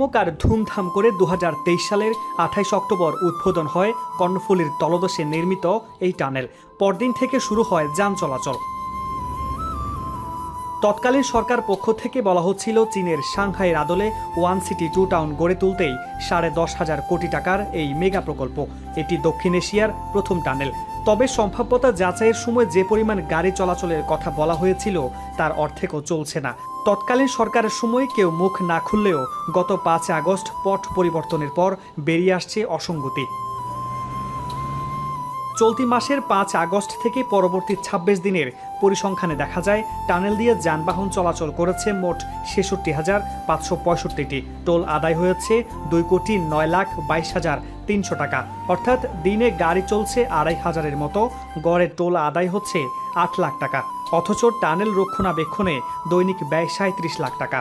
আর ধুমধাম করে 2023 সালের 28 অক্টোবর উদ্বোধন হয় কর্ণফুলীর তলদেশে নির্মিত এই টানেল। পরদিন থেকে শুরু হয় যান চলাচল। তৎকালীন সরকার পক্ষ থেকে বলা হচ্ছিল চীনের সাংহাইয়ের আদলে ওয়ান সিটি টু টাউন গড়ে তুলতেই 10,500 কোটি টাকার এই মেগা প্রকল্প। এটি দক্ষিণ এশিয়ার প্রথম টানেল। তবে সম্ভাব্যতা যাচাইয়ের সময় যে পরিমাণ গাড়ি চলাচলের কথা বলা হয়েছিল তার অর্ধেকও চলছে না। তৎকালীন সরকারের সময় কেউ মুখ না খুললেও গত 5 আগস্ট পট পরিবর্তনের পর বেরিয়ে আসছে অসঙ্গতি। চলতি মাসের 5 আগস্ট থেকে পরবর্তী 26 দিনের পরিসংখ্যানে দেখা যায় টানেল দিয়ে যানবাহন চলাচল করেছে মোট 66,565টি। টোল আদায় হয়েছে 2,09,22,300 টাকা, অর্থাৎ দিনে গাড়ি চলছে 2,500-এর মতো, গড়ে টোল আদায় হচ্ছে 8 লাখ টাকা। অথচ টানেল রক্ষণাবেক্ষণে দৈনিক ব্যয় 37 লাখ টাকা।